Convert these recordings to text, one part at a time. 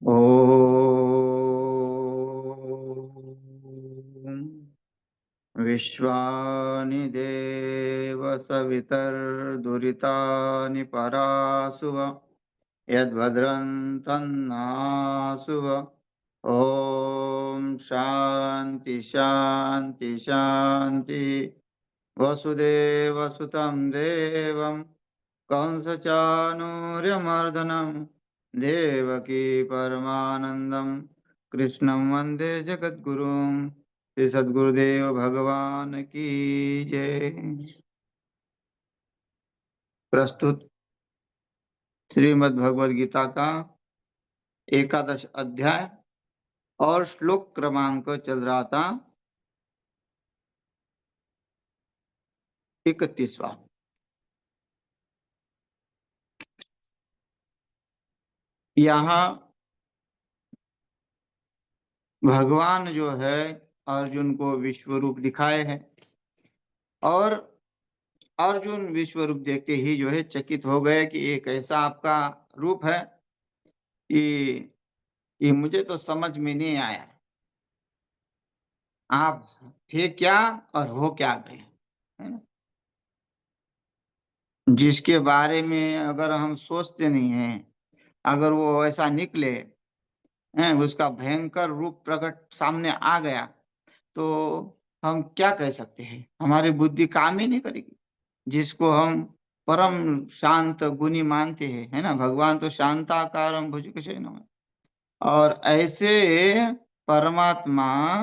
ॐ विश्वानि देव सवितर्दुरितानि परासुव यद्भद्रं तन्नासुव। ॐ शान्ति शान्ति शान्ति। वसुदेवसुतं देवं कंसचाणूर्यमर्दनं देवकी परमानन्दं कृष्णं वन्दे जगद्गुरुं। श्री सद्गुरुदेव भगवान की जय। प्रस्तुत श्रीमद् भगवद गीता का 11 अध्याय और श्लोक क्रमांक चल रहा था 31वां। यहाँ भगवान जो है अर्जुन को विश्व रूप दिखाए हैं और अर्जुन विश्व रूप देखते ही जो है चकित हो गए कि एक ऐसा आपका रूप है कि ये मुझे तो समझ में नहीं आया। आप थे क्या और हो क्या गए, है ना? जिसके बारे में अगर हम सोचते नहीं हैं, अगर वो ऐसा निकले हैं, उसका भयंकर रूप प्रकट सामने आ गया, तो हम क्या कह सकते हैं? हमारी बुद्धि काम ही नहीं करेगी। जिसको हम परम शांत गुणी मानते हैं, है ना? भगवान तो शांताकारं भुजगशयनम्। और ऐसे परमात्मा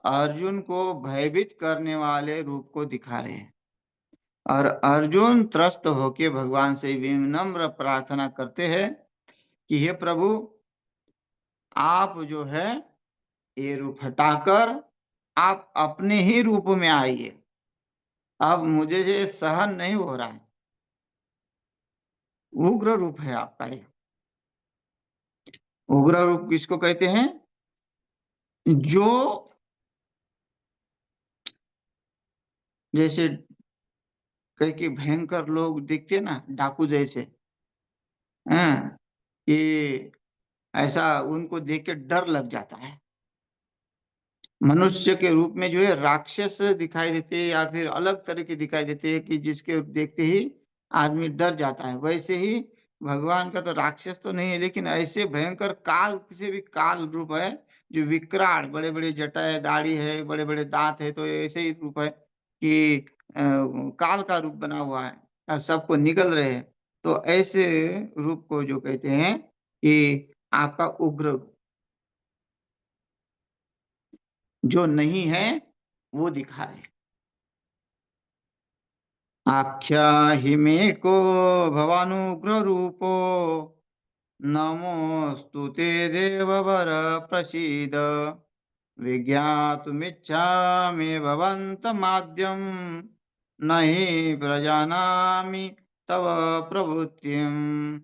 अर्जुन को भयभीत करने वाले रूप को दिखा रहे हैं और अर्जुन त्रस्त होके भगवान से विनम्र प्रार्थना करते हैं कि हे प्रभु, आप जो है ये रूप हटाकर आप अपने ही रूप में आइए। अब मुझे ये सहन नहीं हो रहा है। उग्र रूप है आपका ये। उग्र रूप किसको कहते हैं? जो जैसे कई भयंकर लोग दिखते ना, डाकू जैसे, हैं? ये ऐसा उनको देख के डर लग जाता है। मनुष्य के रूप में जो है राक्षस दिखाई देते हैं या फिर अलग तरह के दिखाई देते हैं कि जिसके देखते ही आदमी डर जाता है। वैसे ही भगवान का तो राक्षस तो नहीं है, लेकिन ऐसे भयंकर काल से भी काल रूप है, जो विकराल, बड़े-बड़े जटाएँ, दाढ़ी है, बड़े-बड़े दाँत है, तो ऐसे ही रूप है कि काल का रूप बना हुआ है, सबको निगल रहे हैं। तो ऐसे रूप को जो कहते हैं कि आपका उग्र रूप, जो नहीं है वो दिखा रहे। आख्याहि मे को भवानुग्ररूपो नमोऽस्तु ते देववर प्रसीद विज्ञातुमिच्छामि भवन्तमाद्यं न हि प्रजानामि तव प्रवृत्तिम्।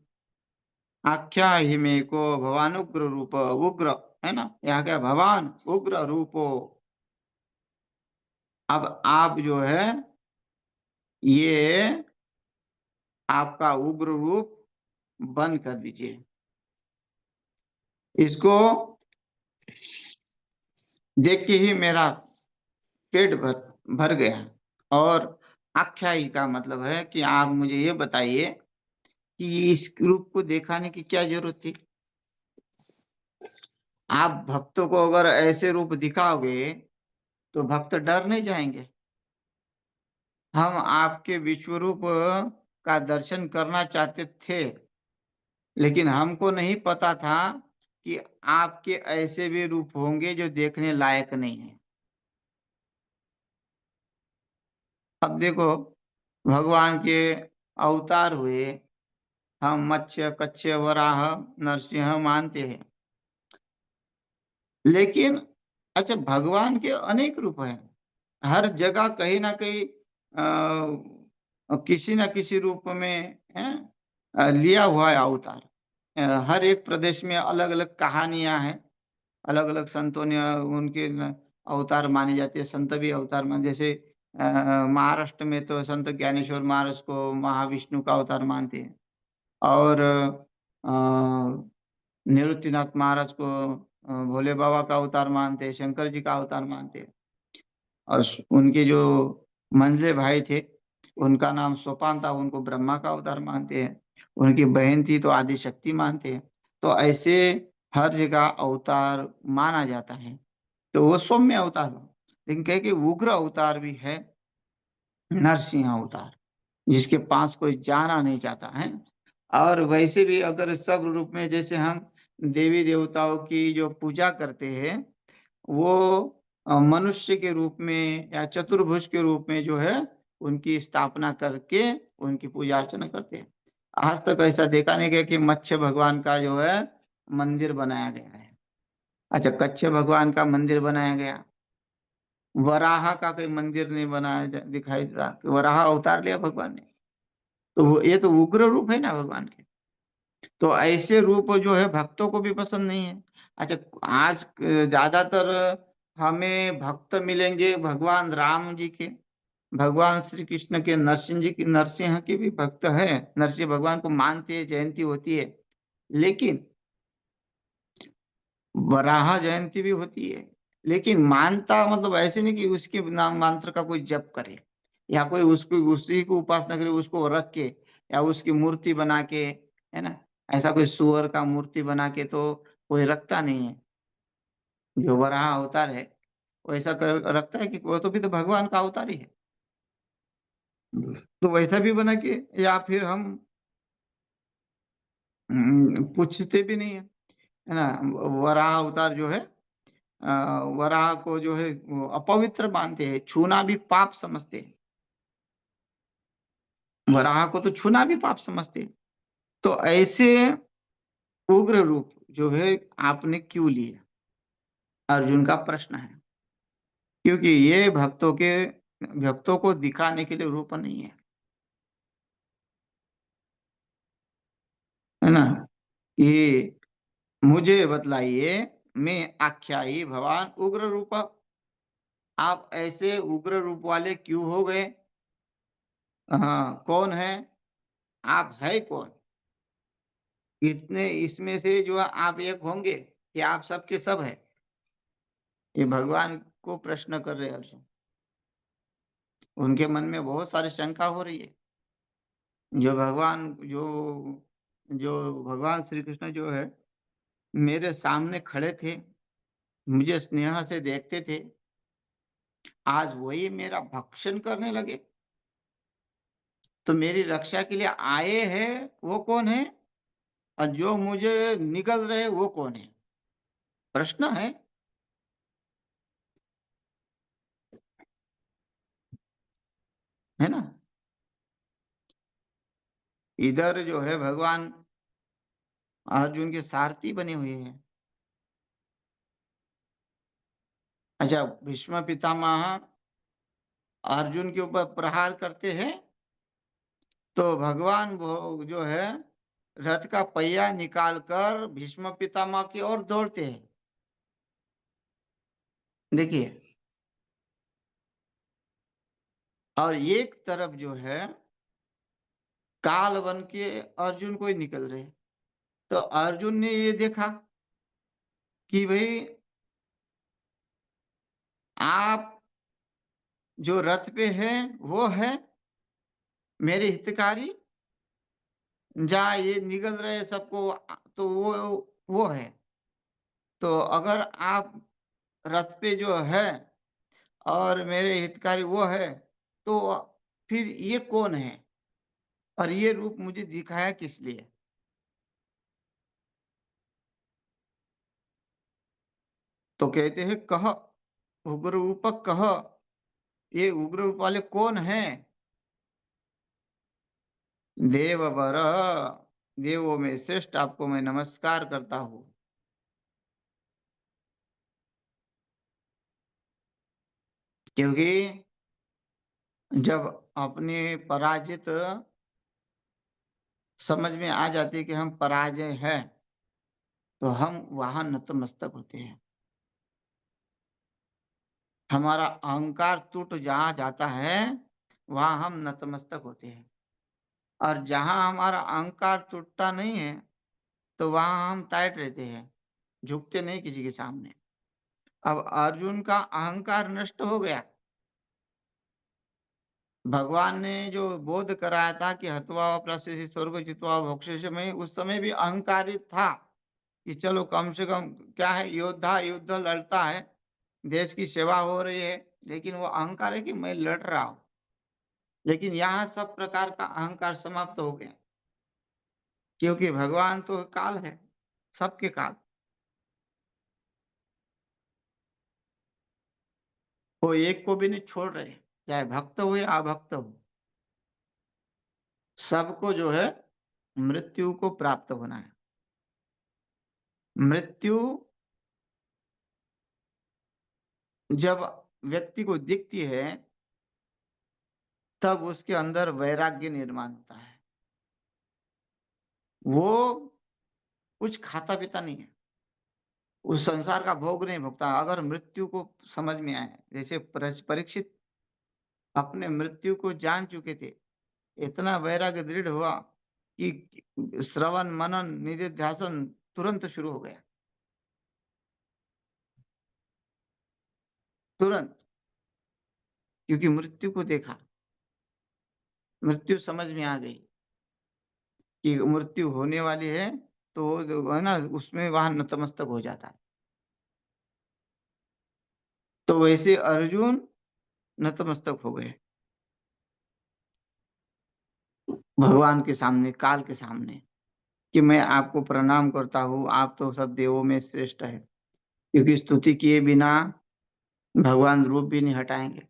आख्याहि मे को भवानुग्र रूप, उग्र है ना, यहाँ क्या भगवान उग्र रूपो। अब आप जो है ये आपका उग्र रूप बंद कर दीजिए। इसको देख के ही मेरा पेट भर गया। और आख्यायी का मतलब है कि आप मुझे ये बताइए कि इस रूप को दिखाने की क्या जरूरत थी? आप भक्तों को अगर ऐसे रूप दिखाओगे तो भक्त डर नहीं जाएंगे? हम आपके विश्व रूप का दर्शन करना चाहते थे, लेकिन हमको नहीं पता था कि आपके ऐसे भी रूप होंगे जो देखने लायक नहीं है। अब देखो, भगवान के अवतार हुए, हम मत्स्य, कच्छप, वराह, नरसिंह मानते हैं। लेकिन अच्छा, भगवान के अनेक रूप हैं। हर जगह कहीं न कहीं किसी न किसी रूप में लिया हुआ है अवतार। हर एक प्रदेश में अलग-अलग कहानियाँ हैं, अलग-अलग संतों ने उनके न अवतार माने जाते हैं, संत भी अवतार माने, जैसे महाराष्ट्र में तो संत ज्ञानेश्वर महाराज को महाविष्णु का अवतार मानते हैं। और अ, निवृत्तिनाथ महाराज को भोले बाबा का अवतार मानते हैं, शंकर जी का अवतार मानते हैं। और उनके जो मंझले भाई थे, उनका नाम सोपान था, उनको ब्रह्मा का अवतार मानते हैं। उनकी बहन थी तो आदि शक्ति मानते हैं। तो ऐसे हर जगह अवतार माना जाता है। तो वो सौम्य अवतार हो, लेकिन कहे कि उग्र अवतार भी है, नरसिंह अवतार, जिसके पास कोई जाना नहीं चाहता है। और वैसे भी अगर सब रूप में, जैसे हम देवी देवताओं की जो पूजा करते हैं, वो मनुष्य के रूप में या चतुर्भुज के रूप में जो है उनकी स्थापना करके उनकी पूजा अर्चना करते हैं। आज तक ऐसा देखा नहीं गया कि मत्स्य भगवान का जो है मंदिर बनाया गया है। अच्छा, कच्छ भगवान का मंदिर बनाया गया, वराह का कोई मंदिर नहीं बनाया दिखाई देता कि वराह अवतार लिया भगवान ने। तो वो ये तो उग्र रूप है ना भगवान के। तो ऐसे रूप जो है भक्तों को भी पसंद नहीं है। अच्छा, आज ज्यादातर हमें भक्त मिलेंगे भगवान राम जी के, भगवान श्री कृष्ण के, नरसिंह जी की, नरसिंह के भी भक्त है, नरसिंह भगवान को मानते हैं, जयंती होती है। लेकिन वराह जयंती भी होती है, लेकिन मानता मतलब ऐसे नहीं कि उसके नाम मंत्र का कोई जप करे या कोई उसको उसी को उपासना करे, उसको रख के या उसकी मूर्ति बना के, है ना। ऐसा कोई सुअर का मूर्ति बना के तो कोई रखता नहीं है। जो वराह अवतार है वो ऐसा कर रखता है कि वो तो भी तो भगवान का अवतार ही है। तो वैसा भी बना के, या फिर हम पूछते भी नहीं है ना। वराह अवतार जो है, वराह को जो है वो अपवित्र मानते हैं, छूना भी पाप समझते हैं। वराह को तो छूना भी पाप समझते हैं। तो ऐसे उग्र रूप जो है आपने क्यों लिए, अर्जुन का प्रश्न है। क्योंकि ये भक्तों को दिखाने के लिए रूप नहीं है ना। ये मुझे बतलाइए, मैं आख्यायी भगवान उग्र रूप, आप ऐसे उग्र रूप वाले क्यों हो गए। हाँ, कौन है आप, है कौन। इतने इसमें से जो आप एक होंगे कि आप सबके सब है। ये भगवान को प्रश्न कर रहे हैं अर्जुन। उनके मन में बहुत सारी शंका हो रही है। जो भगवान जो जो भगवान श्री कृष्ण जो है मेरे सामने खड़े थे, मुझे स्नेह से देखते थे, आज वही मेरा भक्षण करने लगे। तो मेरी रक्षा के लिए आए हैं वो कौन है, और जो मुझे निगल रहे वो कौन है, प्रश्न है। है ना। इधर जो है भगवान अर्जुन के सारथी बने हुए हैं। अच्छा, भीष्म पितामह अर्जुन के ऊपर प्रहार करते हैं, तो भगवान वो जो है रथ का पहिया निकालकर भीष्म पितामह की ओर दौड़ते हैं। देखिए, और एक तरफ जो है काल बन के अर्जुन को ही निकल रहे। तो अर्जुन ने ये देखा कि भाई आप जो रथ पे है वो है मेरे हितकारी, जहाँ ये निगल रहे सबको, तो वो है। तो अगर आप रथ पे जो है और मेरे हितकारी वो है, तो फिर ये कौन है और ये रूप मुझे दिखाया किस लिए। तो कहते हैं कह, उग्र रूपक कह, ये उग्र रूप वाले कौन है। देववर, देवों में श्रेष्ठ आपको मैं नमस्कार करता हूँ। क्योंकि जब अपनी पराजित समझ में आ जाती है कि हम पराजय है, तो हम वहां नतमस्तक होते हैं। हमारा अहंकार टूट जहां जाता है वहां हम नतमस्तक होते हैं। और जहां हमारा अहंकार टूटता नहीं है, तो वहाँ हम टाइट रहते हैं, झुकते नहीं किसी के सामने। अब अर्जुन का अहंकार नष्ट हो गया। भगवान ने जो बोध कराया था कि हत्वा प्रसिद्धि स्वर्ग जित्वा भोक्ष्यमय, उस समय भी अहंकारित था कि चलो कम से कम क्या है, योद्धा युद्ध लड़ता है, देश की सेवा हो रही है, लेकिन वो अहंकार है कि मैं लड़ रहा हूँ। लेकिन यहाँ सब प्रकार का अहंकार समाप्त हो गया, क्योंकि भगवान तो काल है, सबके काल। वो एक को भी नहीं छोड़ रहे, चाहे भक्त हो या अभक्त हो, सबको जो है मृत्यु को प्राप्त होना है। मृत्यु जब व्यक्ति को दिखती है, तब उसके अंदर वैराग्य निर्माण होता है। वो कुछ खाता पीता नहीं है, उस संसार का भोग नहीं भोगता। अगर मृत्यु को समझ में आए, जैसे परीक्षित अपने मृत्यु को जान चुके थे, इतना वैराग्य दृढ़ हुआ कि श्रवण मनन निधिध्यासन तुरंत शुरू हो गया, तुरंत। क्योंकि मृत्यु को देखा, मृत्यु समझ में आ गई कि मृत्यु होने वाली है, तो वो जो है ना, उसमें वहां नतमस्तक हो जाता है। तो वैसे अर्जुन नतमस्तक हो गए भगवान के सामने, काल के सामने, कि मैं आपको प्रणाम करता हूँ, आप तो सब देवों में श्रेष्ठ है। क्योंकि स्तुति किए बिना भगवान रूप भी नहीं हटाएंगे।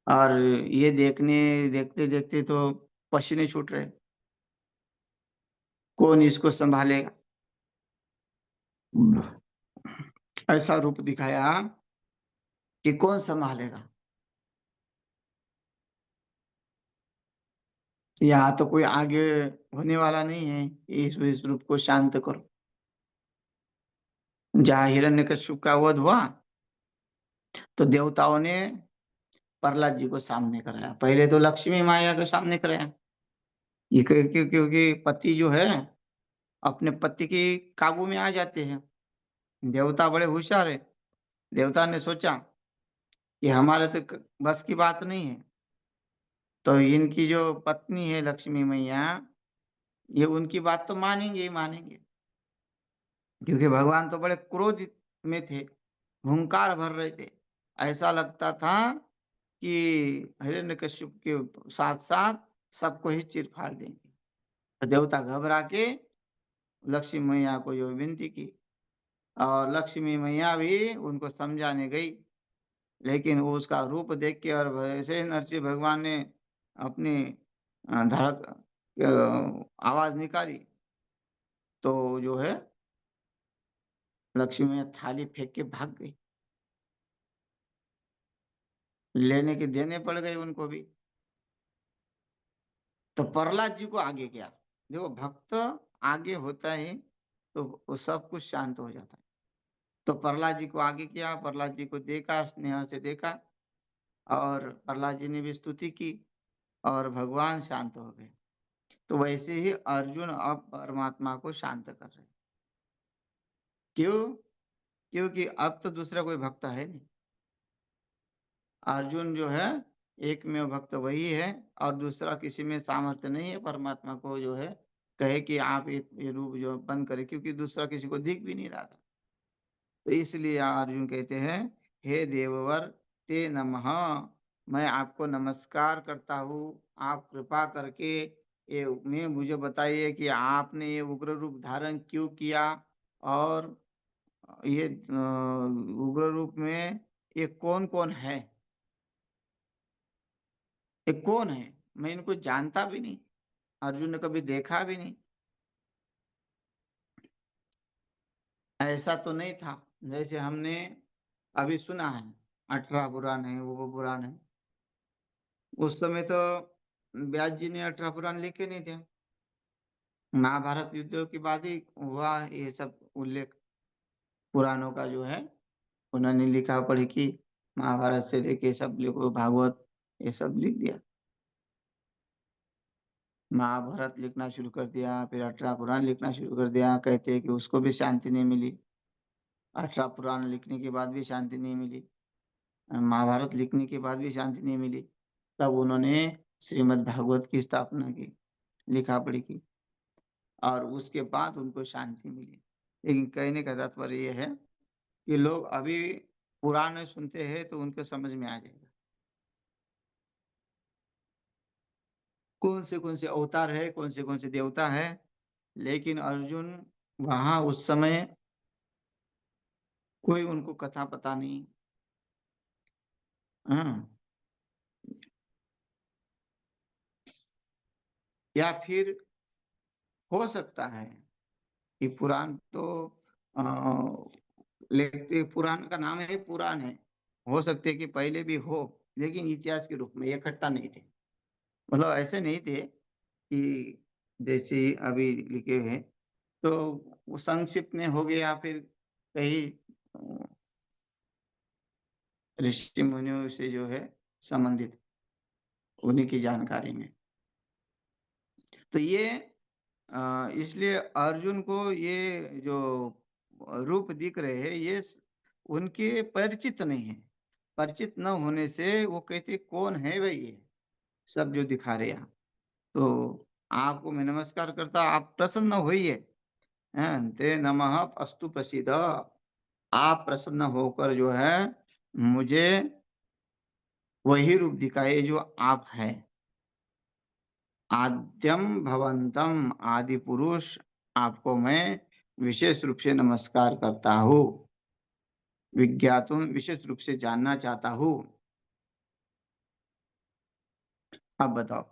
और ये देखते देखते तो पसीने छूट रहे, कौन इसको संभालेगा। ऐसा रूप दिखाया कि कौन संभालेगा। यहाँ तो कोई आगे होने वाला नहीं है, इस रूप को शांत करो। जहाँ हिरण्यकश्यप का वध हुआ, तो देवताओं ने प्रहलाद जी को सामने कराया। पहले तो लक्ष्मी माया के सामने कराया, ये क्योंकि पति जो है अपने पति के काबू में आ जाते हैं। देवता बड़े होशियार है। देवता ने सोचा कि हमारे तो बस की बात नहीं है, तो इनकी जो पत्नी है लक्ष्मी मैया, ये उनकी बात तो मानेंगे ही मानेंगे। क्योंकि भगवान तो बड़े क्रोध में थे, हुंकार भर रहे थे। ऐसा लगता था कि हिरण्यकश्यप के साथ साथ सबको ही चीर फाड़ देंगे। तो देवता घबरा के लक्ष्मी मैया को जो विनती की, और लक्ष्मी मैया भी उनको समझाने गई। लेकिन वो उसका रूप देख के, और वैसे ही नरसिंह भगवान ने अपनी धड़क आवाज निकाली, तो जो है लक्ष्मी मैया थाली फेंक के भाग गई। लेने के देने पड़ गए उनको भी। तो प्रहलाद जी को आगे किया। देखो, भक्त आगे होता है तो वो सब कुछ शांत हो जाता है। तो प्रहलाद जी को आगे किया, प्रहलाद जी को देखा, स्नेह से देखा, और प्रहलाद जी ने भी स्तुति की, और भगवान शांत हो गए। तो वैसे ही अर्जुन अब परमात्मा को शांत कर रहे हैं। क्यों? क्योंकि अब तो दूसरा कोई भक्त है नहीं। अर्जुन जो है एकमेव भक्त वही है, और दूसरा किसी में सामर्थ्य नहीं है परमात्मा को जो है कहे कि आप ये रूप जो बंद करें, क्योंकि दूसरा किसी को दिख भी नहीं रहा था। तो इसलिए अर्जुन कहते हैं, हे देववर ते नमः, मैं आपको नमस्कार करता हूँ। आप कृपा करके ये में मुझे बताइए कि आपने ये उग्र रूप धारण क्यों किया, और ये उग्र रूप में ये कौन कौन है, ये कौन है। मैं इनको जानता भी नहीं, अर्जुन ने कभी देखा भी नहीं। ऐसा तो नहीं था जैसे हमने अभी सुना है, 18 पुराण है, वो पुराण है। उस समय तो व्यास जी ने 18 पुराण लिखे नहीं थे। महाभारत युद्ध के बाद ही हुआ ये सब उल्लेख पुराणों का जो है। उन्होंने लिखा पढ़ी की, महाभारत से लेके सब लिखो, भागवत ये सब लिख दिया। महाभारत लिखना शुरू कर दिया, फिर 18 पुराण लिखना शुरू कर दिया। कहते हैं कि उसको भी शांति नहीं मिली। 18 पुराण लिखने के बाद भी शांति नहीं मिली। महाभारत लिखने के बाद भी शांति नहीं मिली। तब उन्होंने श्रीमद् भागवत की स्थापना की, लिखा-पढ़ी की और उसके बाद उनको शांति मिली। लेकिन कहने का तात्पर्य ये है कि लोग अभी पुराण सुनते हैं तो उनको समझ में आ जाएगा। कौन से अवतार है, कौन से देवता है। लेकिन अर्जुन वहाँ उस समय कोई उनको कथा पता नहीं। हाँ, या फिर हो सकता है कि पुराण तो अ, लिखते पुराण का नाम है पुराण है। हो सकते है कि पहले भी हो, लेकिन इतिहास के रूप में इकट्ठा नहीं थे। मतलब ऐसे नहीं थे कि जैसे अभी लिखे हुए हैं, तो वो संक्षिप्त में हो गए या फिर कहीं ऋषि मुनियों से जो है संबंधित, उन्हीं की जानकारी में। तो ये इसलिए अर्जुन को ये जो रूप दिख रहे हैं ये उनके परिचित नहीं है। परिचित न होने से वो कहते कौन है भाई ये सब जो दिखा रहे हैं। तो आपको मैं नमस्कार करता, आप प्रसन्न होइए। हैं, ते नमः अस्तु प्रसीद। आप प्रसन्न होकर जो है मुझे वही रूप दिखाए जो आप है। आद्यम भवंतम, आदि पुरुष आपको मैं विशेष रूप से नमस्कार करता हूँ। विज्ञातुम, विशेष रूप से जानना चाहता हूँ। अब बताओ,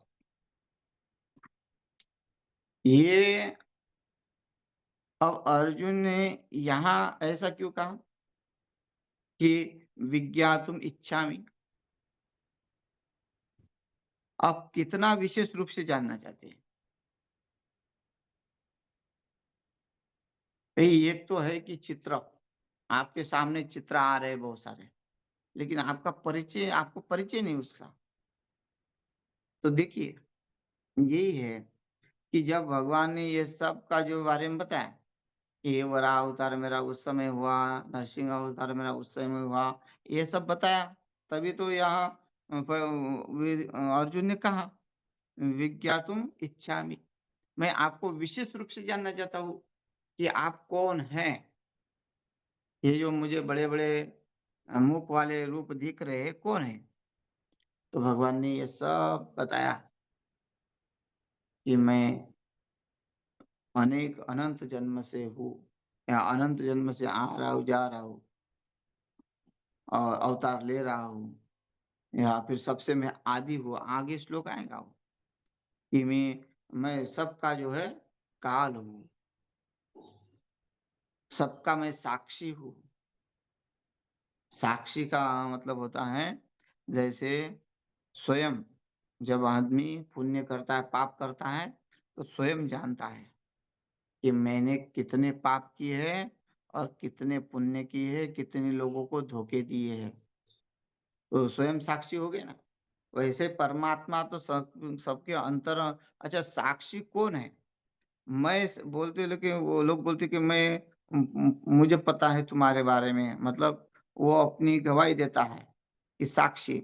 ये अब अर्जुन ने यहाँ ऐसा क्यों कहा कि विज्ञातुम इच्छामि? आप कितना विशेष रूप से जानना चाहते हैं? भाई एक तो है कि चित्र, आपके सामने चित्र आ रहे हैं बहुत सारे, लेकिन आपको परिचय नहीं उसका। तो देखिए, यही है कि जब भगवान ने ये सब का जो बारे में बताया कि ये वराह अवतार मेरा उस समय हुआ, नरसिंह अवतार मेरा उस समय हुआ, ये सब बताया, तभी तो यहाँ अर्जुन ने कहा विज्ञातुम इच्छामि, मैं आपको विशेष रूप से जानना चाहता हूँ कि आप कौन हैं। ये जो मुझे बड़े बड़े मुख वाले रूप दिख रहे हैं कौन है। तो भगवान ने ये सब बताया कि मैं अनेक अनंत जन्म से हूँ, या अनंत जन्म से आ रहा हूँ, जा रहा हूँ और अवतार ले रहा हूँ, या फिर सबसे मैं आदि हूँ। आगे श्लोक आएगा वो कि मैं सबका जो है काल हूँ, सबका मैं साक्षी हूँ। साक्षी का मतलब होता है जैसे स्वयं, जब आदमी पुण्य करता है पाप करता है तो स्वयं जानता है कि मैंने कितने पाप किए हैं और कितने पुण्य किए हैं, कितने लोगों को धोखे दिए हैं, तो स्वयं साक्षी हो गए ना। वैसे परमात्मा तो सबके अंतर। अच्छा, साक्षी कौन है? बोलते, लेकिन वो लोग बोलते कि मुझे पता है तुम्हारे बारे में, मतलब वो अपनी गवाही देता है कि साक्षी।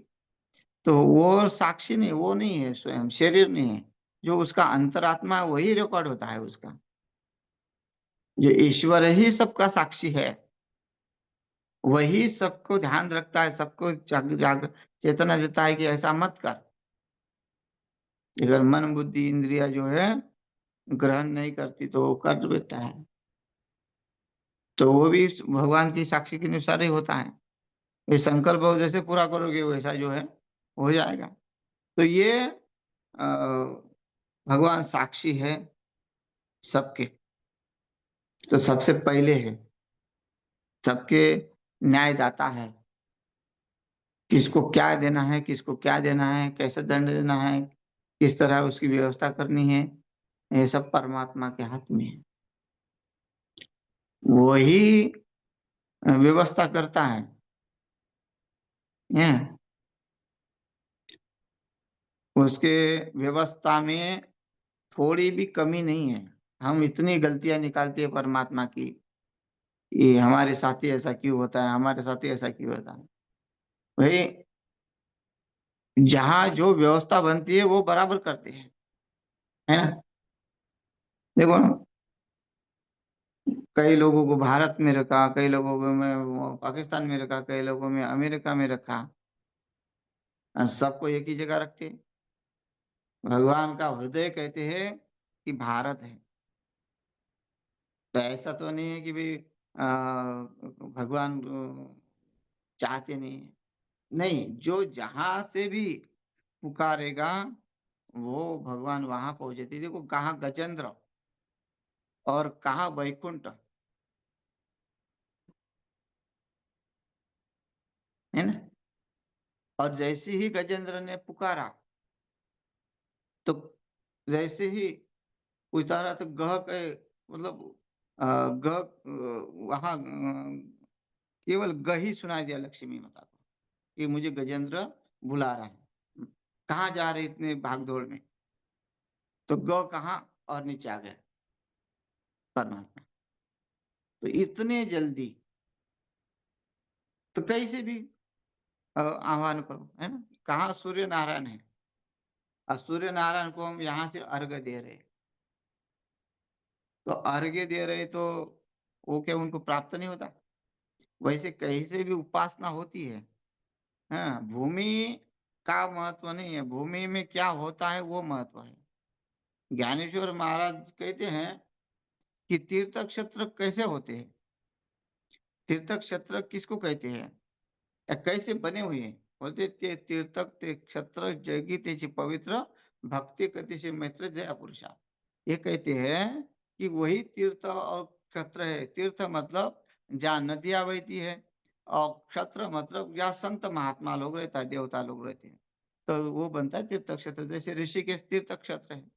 तो वो साक्षी नहीं, वो नहीं है, स्वयं शरीर नहीं है। जो उसका अंतरात्मा है वही रिकॉर्ड होता है उसका। जो ईश्वर ही सबका साक्षी है, वही सबको ध्यान रखता है, सबको जाग जाग चेतना देता है कि ऐसा मत कर। अगर मन बुद्धि इंद्रिया जो है ग्रहण नहीं करती तो वो कर देता है। तो वो भी भगवान की साक्षी के अनुसार ही होता है। ये संकल्प हो जैसे पूरा करोगे वैसा जो है हो जाएगा। तो ये भगवान साक्षी है सबके, तो सबसे पहले है, सबके न्यायदाता है। किसको क्या देना है, किसको क्या देना है, कैसे दंड देना है, किस तरह उसकी व्यवस्था करनी है, ये सब परमात्मा के हाथ में है। वही व्यवस्था करता है। उसके व्यवस्था में थोड़ी भी कमी नहीं है। हम इतनी गलतियाँ निकालते हैं परमात्मा की, कि हमारे साथ ही ऐसा क्यों होता है, हमारे साथ ही ऐसा क्यों होता है। भई जहाँ जो व्यवस्था बनती है वो बराबर करते हैं, है ना? देखो कई लोगों को भारत में रखा, कई लोगों को में वो पाकिस्तान में रखा, कई लोगों में अमेरिका में रखा। सबको एक ही जगह रखते हैं। भगवान का हृदय कहते हैं कि भारत है। तो ऐसा तो नहीं है कि भई भगवान चाहते नहीं हैं। नहीं, जो जहाँ से भी पुकारेगा, वो भगवान वहाँ पहुँचे थे। देखो कहाँ गजेंद्र और कहाँ वैकुंठ, है ना? और जैसे ही गजेंद्र ने पुकारा, तो जैसे ही उतारा तो गह के मतलब वहाँ केवल ग ही सुनाई दिया लक्ष्मी माता को, कि मुझे गजेंद्र बुला रहा है। कहाँ जा रहे इतने भाग-दौड़ में? तो ग कहाँ और नीचे आ गए परमात्मा। तो इतने जल्दी, तो कैसे भी आह्वान करो, है ना? कहाँ सूर्य नारायण है और सूर्य नारायण को हम यहाँ से अर्घ्य दे रहे हैं। तो अर्घ्य दे रहे तो वो क्या उनको प्राप्त नहीं होता? वैसे कहीं से भी उपासना होती है। हाँ, भूमि का महत्व नहीं है, भूमि में क्या होता है वो महत्व है। ज्ञानेश्वर महाराज कहते हैं कि तीर्थ क्षेत्र कैसे होते हैं? तीर्थ क्षेत्र किसको कहते हैं? या कैसे बने हुए हैं? बोलते ते तीर्थ ते क्षेत्र जगी त्याची पवित्र, भक्ति कतिशय मैत्र जया पुरुषा। ये कहते हैं कि वही तीर्थ और क्षेत्र है। तीर्थ मतलब जहाँ नदियाँ बहती है और क्षेत्र मतलब जहाँ संत महात्मा लोग रहता है, देवता लोग रहते हैं। तो वो बनता है तीर्थ क्षेत्र। जैसे ऋषिकेश तीर्थ क्षेत्र है।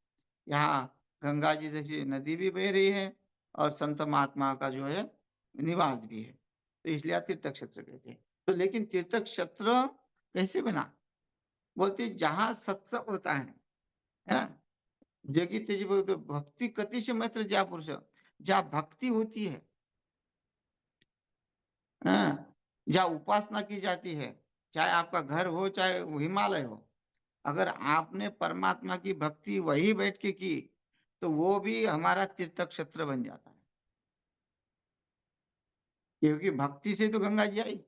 यहाँ गंगा जी जैसी नदी भी बह रही है और संत महात्मा का जो है निवास भी है। तो इसलिए तीर्थ क्षेत्र कहते हैं। तो लेकिन तीर्थ क्षेत्र कैसे बना? बोलते जहाँ सत्संग होता है ना? जगी तेजी बोलते भक्ति कतिशय मैत्र ज्या पुरुष, जहाँ भक्ति होती है, हाँ, जहाँ उपासना की जाती है, चाहे आपका घर हो, चाहे वो हिमालय हो, अगर आपने परमात्मा की भक्ति वहीं बैठ के की, तो वो भी हमारा तीर्थ क्षेत्र बन जाता है। क्योंकि भक्ति से तो गंगा जी आई।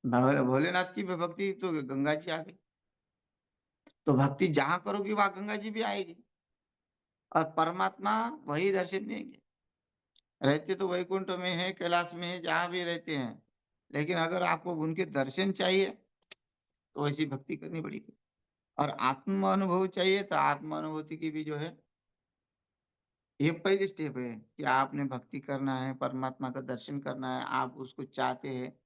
भोलेनाथ की भी भक्ति तो गंगा जी आ गई। तो भक्ति जहाँ करोगी वहाँ गंगा जी भी आएगी और परमात्मा वही दर्शन देंगे। रहते तो वैकुंठ में है, कैलाश में है, जहाँ भी रहते हैं। लेकिन अगर आपको उनके दर्शन चाहिए, तो ऐसी भक्ति करनी पड़ेगी। और आत्म अनुभव चाहिए, तो आत्म अनुभूति की भी जो है, ये पहली स्टेप है कि आपने भक्ति करना है, परमात्मा का दर्शन करना है, आप उसको चाहते हैं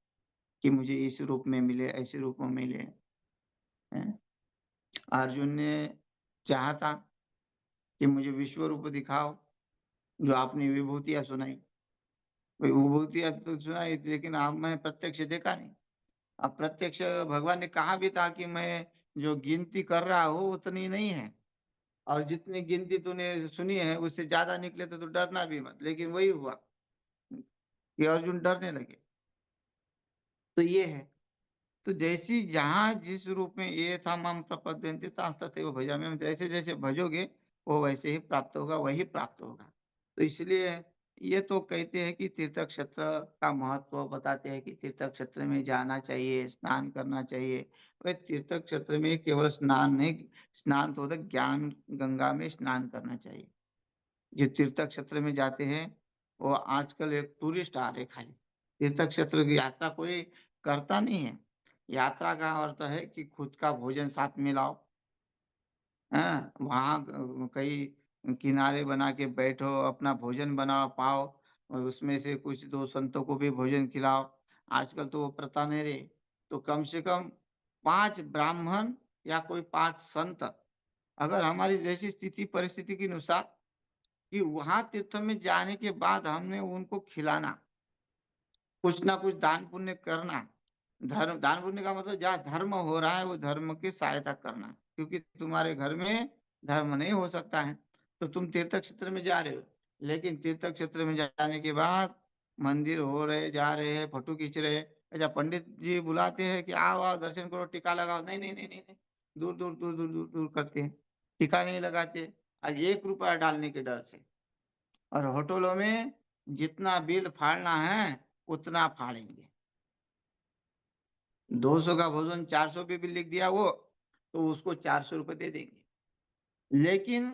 कि मुझे इस रूप में मिले, ऐसे रूप में मिले, हैं? अर्जुन ने चाहा था कि मुझे विश्व रूप दिखाओ, जो आपने विभूतियाँ सुनाई। विभूतियाँ तो सुनाई लेकिन आप मैं प्रत्यक्ष देखा नहीं। अब प्रत्यक्ष भगवान ने कहा भी था कि मैं जो गिनती कर रहा हूँ उतनी नहीं है और जितनी गिनती तूने सुनी है उससे ज़्यादा निकले तो डरना भी मत। लेकिन वही हुआ कि अर्जुन डरने लगे। तो ये है। तो जैसी जहाँ जिस रूप में ये था माम प्रपद्यन्ते ततस्तैव भजाम्यहम्, जैसे-जैसे भजोगे वो वैसे ही प्राप्त होगा, वही प्राप्त होगा। तो इसलिए ये तो कहते हैं कि तीर्थ क्षेत्र का महत्व बताते हैं कि तीर्थ क्षेत्र में जाना चाहिए, स्नान करना चाहिए। भाई तीर्थ क्षेत्र में केवल स्नान नहीं, स्नान तो होता है ज्ञान गंगा में स्नान करना चाहिए। जो तीर्थ क्षेत्र में जाते हैं, वो आजकल एक टूरिस्ट आ रहे खाली। तीर्थ क्षेत्र की यात्रा कोई करता नहीं है। यात्रा का अर्थ है कि खुद का भोजन साथ में लाओ, हैं? वहाँ कहीं किनारे बना के बैठो, अपना भोजन बनाओ, पाओ और उसमें से कुछ 2 संतों को भी भोजन खिलाओ। आजकल तो वो प्रथा नहीं रही। तो कम से कम 5 ब्राह्मण या कोई 5 संत, अगर हमारी जैसी स्थिति परिस्थिति के अनुसार कि वहाँ तीर्थ में जाने के बाद हमने उनको खिलाना, कुछ ना कुछ दान पुण्य करना। धर्म दान पुण्य का मतलब जहाँ धर्म हो रहा है वो धर्म की सहायता करना। क्योंकि तुम्हारे घर में धर्म नहीं हो सकता है। तो तुम तीर्थ क्षेत्र में जा रहे हो, लेकिन तीर्थ क्षेत्र में जाने के बाद मंदिर हो रहे, जा रहे हैं, फोटो खींच रहे हैं, अच्छा पंडित जी बुलाते हैं कि आओ आओ दर्शन करो, टीका लगाओ, नहीं नहीं नहीं नहीं नहीं, दूर दूर दूर दूर दूर दूर करते हैं, टीका नहीं लगाते। आज 1 रुपया डालने के डर से। और होटलों में जितना बिल फाड़ना है उतना फाड़ेंगे। 200 का भोजन 400 पे भी लिख दिया वो, तो उसको 400 रुपये दे देंगे। लेकिन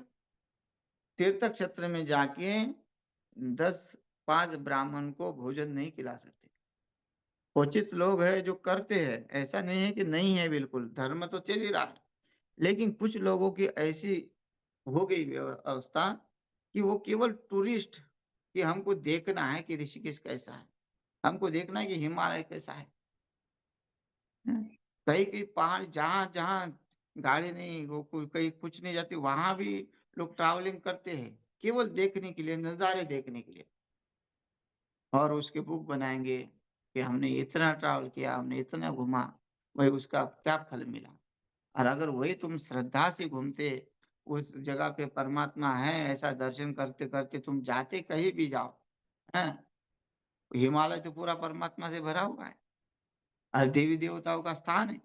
तीर्थ क्षेत्र में जाके 10 5 ब्राह्मण को भोजन नहीं खिला सकते। क्वचित लोग हैं जो करते हैं, ऐसा नहीं है कि नहीं है, बिल्कुल धर्म तो चल ही रहा है। लेकिन कुछ लोगों की ऐसी हो गई अवस्था कि वो केवल टूरिस्ट, कि हमको देखना है कि ऋषिकेश कैसा है, हमको देखना है कि हिमालय कैसा है। कहीं कहीं पहाड़ जहाँ जहाँ गाड़ी नहीं, वो कहीं कुछ नहीं जाती, वहां भी लोग ट्रैवलिंग करते हैं केवल देखने के लिए, नज़ारे देखने के लिए। और उसके बुक बनाएंगे कि हमने इतना ट्रैवल किया, हमने इतना घुमा, भाई उसका क्या फल मिला। और अगर वही तुम श्रद्धा से घूमते, उस जगह पे परमात्मा है ऐसा दर्शन करते करते तुम जाते कहीं भी जाओ, हैं, हिमालय तो पूरा परमात्मा से भरा हुआ है, और देवी देवताओं का स्थान है,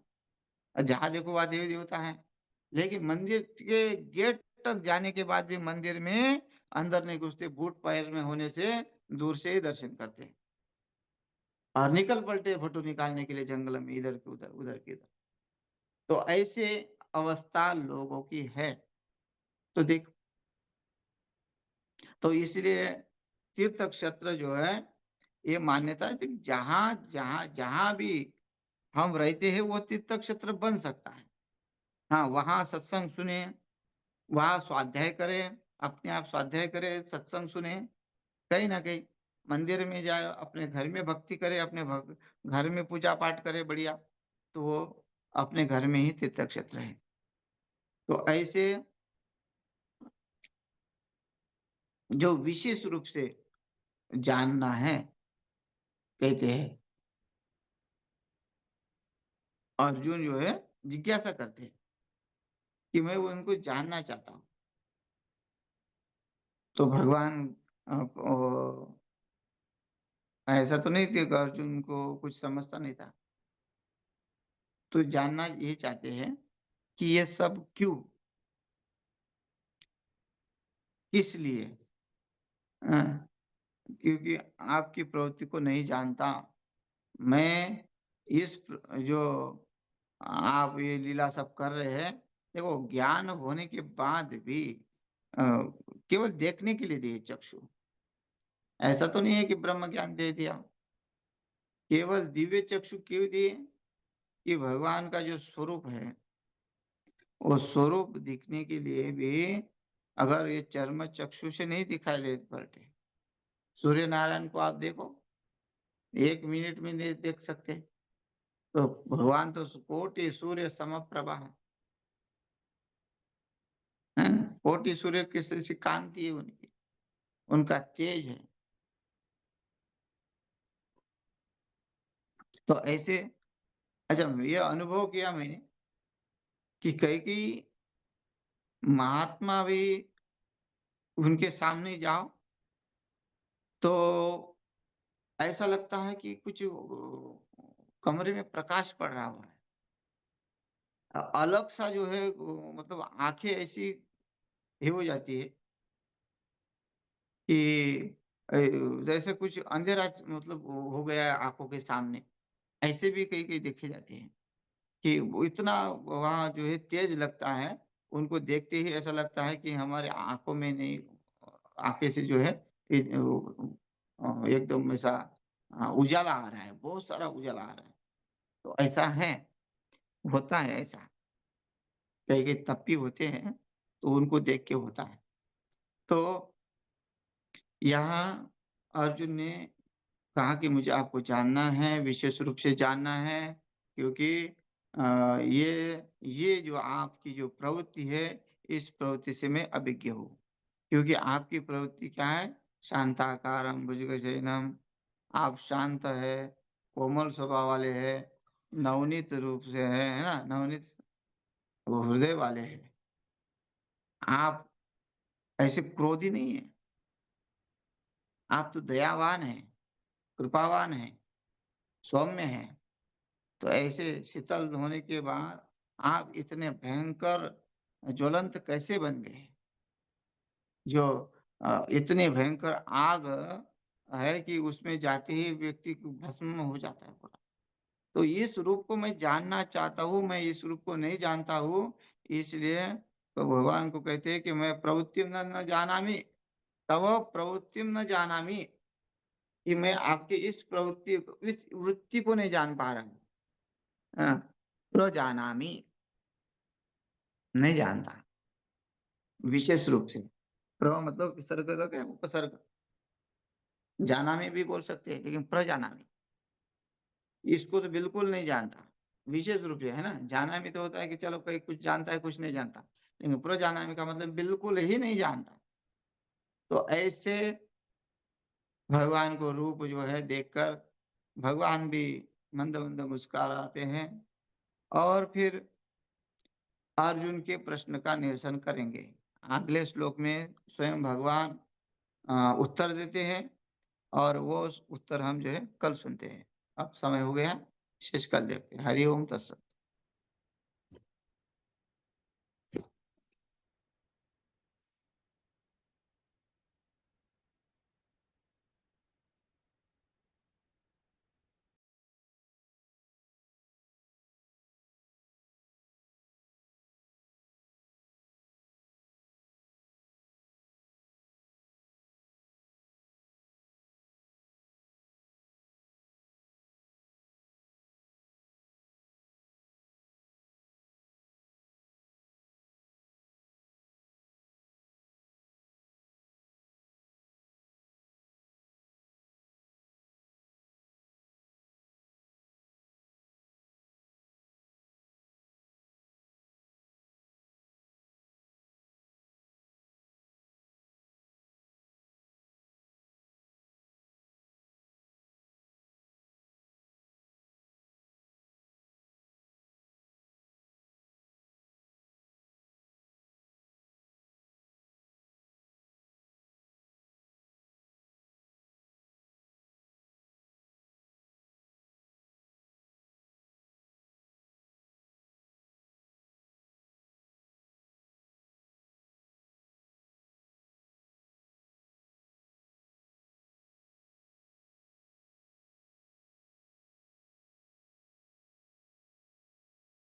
और जहाँ देखो वहाँ देवी देवता है। लेकिन मंदिर के गेट तक जाने के बाद भी मंदिर में अंदर नहीं घुसते, बूट पैर में होने से दूर से ही दर्शन करते हैं, और निकल पड़ते फोटो निकालने के लिए जंगल में, इधर के उधर, उधर के इधर। तो ऐसे अवस्था लोगों की है। तो देख, तो इसलिए तीर्थ क्षेत्र जो है, ये मान्यता है कि जहां जहां जहां भी हम रहते हैं वो तीर्थ क्षेत्र बन सकता है। हाँ, वहां सत्संग सुने, वहां स्वाध्याय करें, अपने आप स्वाध्याय करें, सत्संग सुने, कहीं ना कहीं मंदिर में जाए, अपने घर में भक्ति करे, अपने घर में पूजा पाठ करे, बढ़िया। तो वो अपने घर में ही तीर्थ क्षेत्र है। तो ऐसे जो विशेष रूप से जानना है, कहते हैं अर्जुन जो है जिज्ञासा करते हैं कि मैं वो उनको जानना चाहता हूँ। तो भगवान ऐसा तो नहीं थी कि अर्जुन को कुछ समझता नहीं था, तो जानना ये चाहते हैं कि ये सब क्यों, किस लिए। हाँ, क्योंकि आपकी प्रवृत्ति को नहीं जानता मैं। जो आप ये लीला सब कर रहे हैं, देखो ज्ञान होने के बाद भी अ, केवल देखने के लिए दिए चक्षु, ऐसा तो नहीं है कि ब्रह्म ज्ञान दे दिया। केवल दिव्य चक्षु क्यों दिए, कि भगवान का जो स्वरूप है, वो स्वरूप दिखने के लिए भी, अगर ये चर्म चक्षु से नहीं दिखाई दे पड़ते, सूर्य नारायण को आप देखो, 1 मिनट में नहीं देख सकते। तो भगवान तो कोटि सूर्य समप्रभा है, कोटि सूर्य की कांति है उनकी, उनका तेज है। तो ऐसे, अच्छा ये अनुभव किया मैंने कि कई कई महात्मा भी, उनके सामने जाओ तो ऐसा लगता है कि कुछ कमरे में प्रकाश पड़ रहा हुआ है, अलग सा जो है मतलब आंखें ऐसी ये हो जाती है कि जैसे कुछ अंधेरा मतलब हो गया है आंखों के सामने। ऐसे भी कई कई देखे जाते हैं कि वो इतना वहाँ जो है तेज लगता है, उनको देखते ही ऐसा लगता है कि हमारे आंखों में नहीं, आंखें से जो है एकदम ऐसा उजाला आ रहा है, बहुत सारा उजाला आ रहा है। तो ऐसा है, होता है ऐसा, कई कई तप्पी होते हैं तो उनको देख के होता है। तो यहाँ अर्जुन ने कहा कि मुझे आपको जानना है, विशेष रूप से जानना है, क्योंकि ये जो आपकी जो प्रवृत्ति है, इस प्रवृत्ति से मैं अभिज्ञ हूँ। क्योंकि आपकी प्रवृत्ति क्या है, शांताकारम भुजगशयनम, आप शांत है, कोमल स्वभाव वाले है, नवनीत रूप से है ना, नवनीत वो हृदय वाले हैं। आप ऐसे क्रोधी नहीं है, आप तो दयावान हैं, कृपावान हैं, सौम्य हैं। तो ऐसे शीतल होने के बाद आप इतने भयंकर ज्वलंत कैसे बन गए? जो इतनी भयंकर आग है कि उसमें जाते ही व्यक्ति को भस्म हो जाता है पूरा। तो इस रूप को मैं जानना चाहता हूँ, मैं इस रूप को नहीं जानता हूँ, इसलिए तो भगवान को कहते हैं कि मैं प्रवृत्तिं न जानामि, तव प्रवृत्तिं न जानामि, कि मैं आपकी इस प्रवृत्ति को, इस वृत्ति को नहीं जान पा रहा हूँ। हाँ, प्रजानामि, नहीं जानता, विशेष रूप से। प्र मतलब विसर्ग लगे, उपसर्ग। जानामि भी बोल सकते हैं, लेकिन प्रजानामि, इसको तो बिल्कुल नहीं जानता, विशेष रूप से, है ना? जानामि तो होता है कि चलो कोई कुछ जानता है, कुछ नहीं जानता, लेकिन प्रजानामि का मतलब बिल्कुल ही नहीं जानता। तो ऐसे भगवान को रूप जो है देखकर भगवान भी मंद-मंद मुस्कुराते हैं और फिर अर्जुन के प्रश्न का निरसन करेंगे। अगले श्लोक में स्वयं भगवान उत्तर देते हैं और वो उत्तर हम जो है कल सुनते हैं। अब समय हो गया, शेष कल देखते हैं। हरि ओम तत्सत।